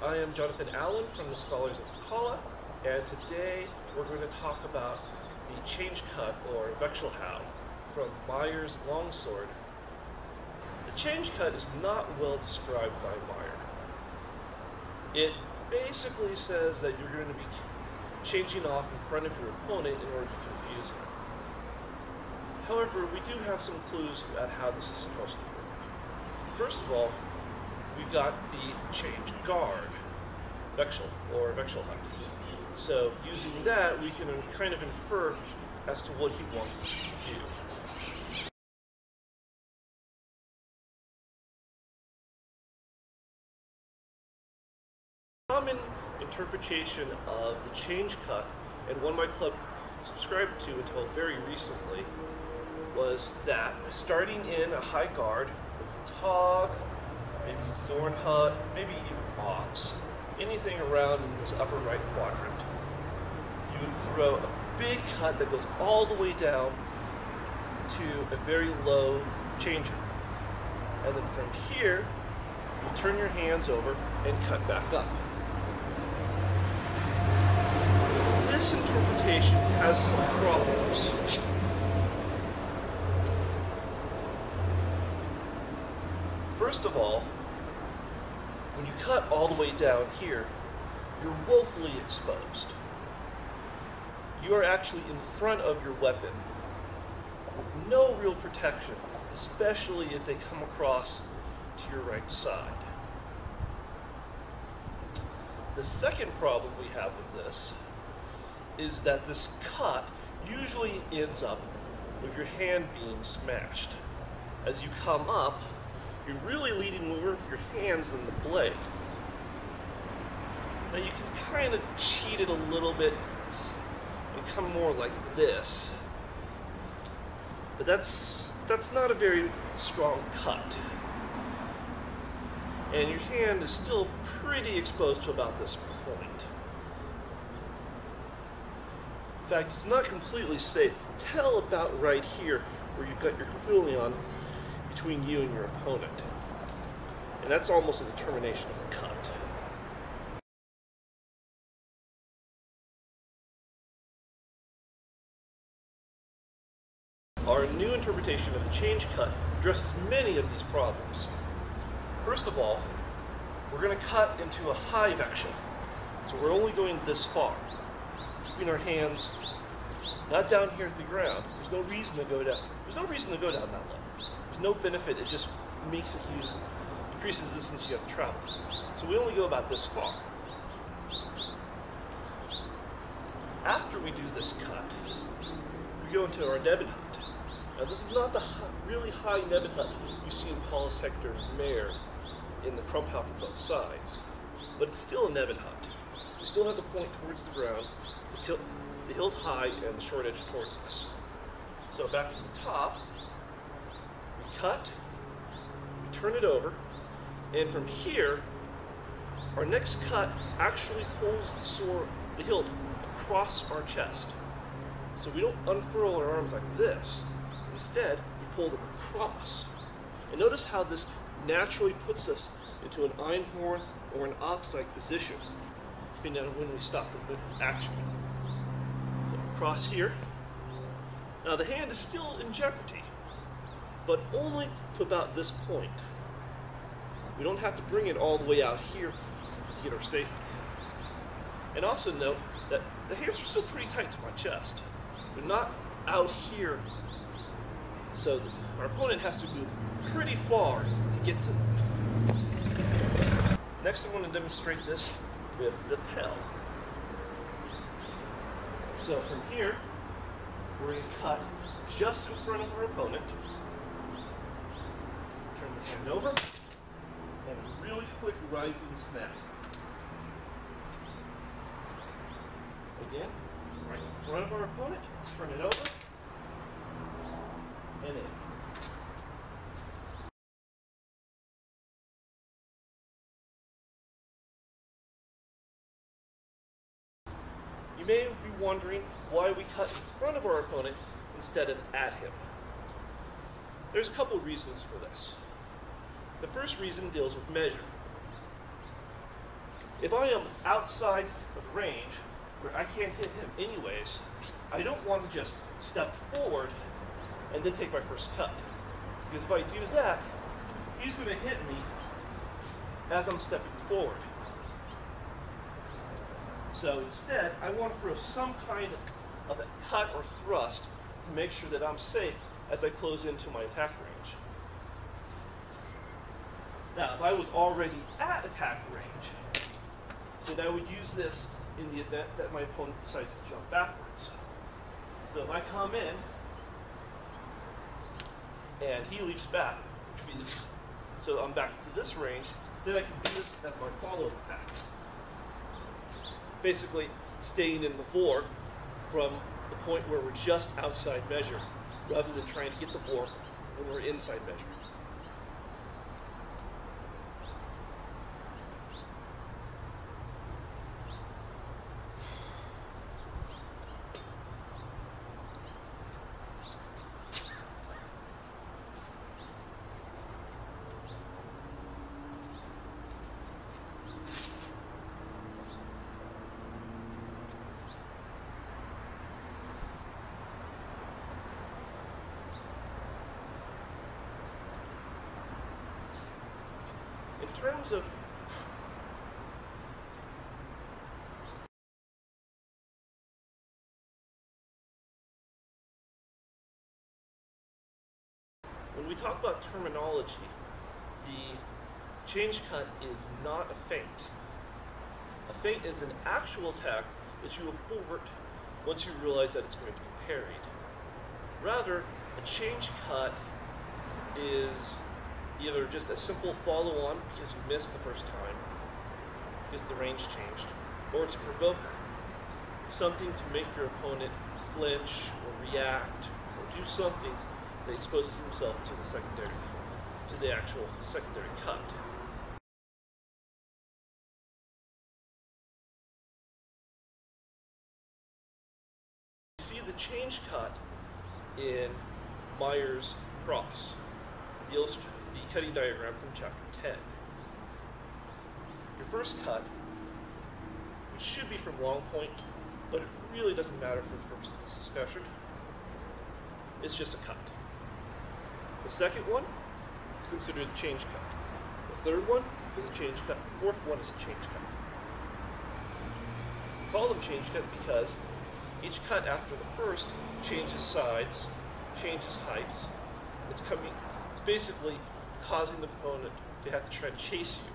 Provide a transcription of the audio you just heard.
I am Jonathan Allen from the Scholars of Kala, and today we're going to talk about the change cut, or Wechselhauw, from Meyer's Longsword. The change cut is not well described by Meyer. It basically says that you're going to be changing off in front of your opponent in order to confuse him. However, we do have some clues about how this is supposed to work. First of all, we've got the change guard, Wechsel, or Wechselhauw. So using that, we can kind of infer as to what he wants us to do. Common interpretation of the change cut, and one my club subscribed to until very recently, was that starting in a high guard, Tog, maybe Zornhut, maybe even Ox, anything around in this upper right quadrant, you would throw a big cut that goes all the way down to a very low changer. And then from here, you turn your hands over and cut back up. This interpretation has some problems. First of all, when you cut all the way down here, you're woefully exposed. You are actually in front of your weapon with no real protection, especially if they come across to your right side. The second problem we have with this is that this cut usually ends up with your hand being smashed. As you come up, you're really leading more with your hands than the blade. Now you can kind of cheat it a little bit and come more like this. But that's not a very strong cut. And your hand is still pretty exposed to about this point. In fact, it's not completely safe. Tell about right here where you've got your quillion between you and your opponent. And that's almost a determination of the cut. Our new interpretation of the change cut addresses many of these problems. First of all, we're going to cut into a high Wechsel. So we're only going this far. Keeping our hands not down here at the ground. There's no reason to go down. There's no reason to go down that low. There's no benefit. It just makes it increases the distance you have to travel. So we only go about this far. After we do this cut, we go into our Nebenhut. Now this is not the really high Nebenhut you see in Paulus Hector and Meyer in the Krumphow from both sides, but it's still a Nebenhut. We still have the point towards the ground, the hilt high and the short edge towards us. So back to the top, we cut, we turn it over, and from here, our next cut actually pulls the hilt across our chest. So we don't unfurl our arms like this. Instead, we pull them across. And notice how this naturally puts us into an Einhorn or an ox-like position, depending on when we stop the action. So across here. Now the hand is still in jeopardy, but only to about this point. We don't have to bring it all the way out here to get our safety. And also note that the hands are still pretty tight to my chest. They're not out here, so our opponent has to move pretty far to get to them. Next I want to demonstrate this with the Pel. So from here, we're going to cut just in front of our opponent. Turn the hand over, and a really quick rising snap. Again, right in front of our opponent, turn it over, and in. You may be wondering why we cut in front of our opponent instead of at him. There's a couple reasons for this. The first reason deals with measure. If I am outside of range, where I can't hit him anyways, I don't want to just step forward and then take my first cut. Because if I do that, he's going to hit me as I'm stepping forward. So instead, I want to throw some kind of a cut or thrust to make sure that I'm safe as I close into my attack range. Now, if I was already at attack range, then I would use this in the event that my opponent decides to jump backwards. So if I come in, and he leaps back, so I'm back to this range, then I can do this as my follow-up attack. Basically, staying in the vor from the point where we're just outside measure, rather than trying to get the vor when we're inside measure. In terms of when we talk about terminology, the change cut is not a feint. A feint is an actual attack that you abort once you realize that it's going to be parried. Rather, a change cut is either just a simple follow-on because you missed the first time, because the range changed, or it's a provoker, something to make your opponent flinch or react or do something that exposes himself to the actual secondary cut. You see the change cut in Meyer's cross, the cutting diagram from chapter 10. Your first cut, which should be from long point, but it really doesn't matter for the purpose of this discussion, it's just a cut. The second one is considered a change cut. The third one is a change cut. The fourth one is a change cut. We call them change cut because each cut after the first changes sides, changes heights. It's basically causing the opponent to have to try to chase you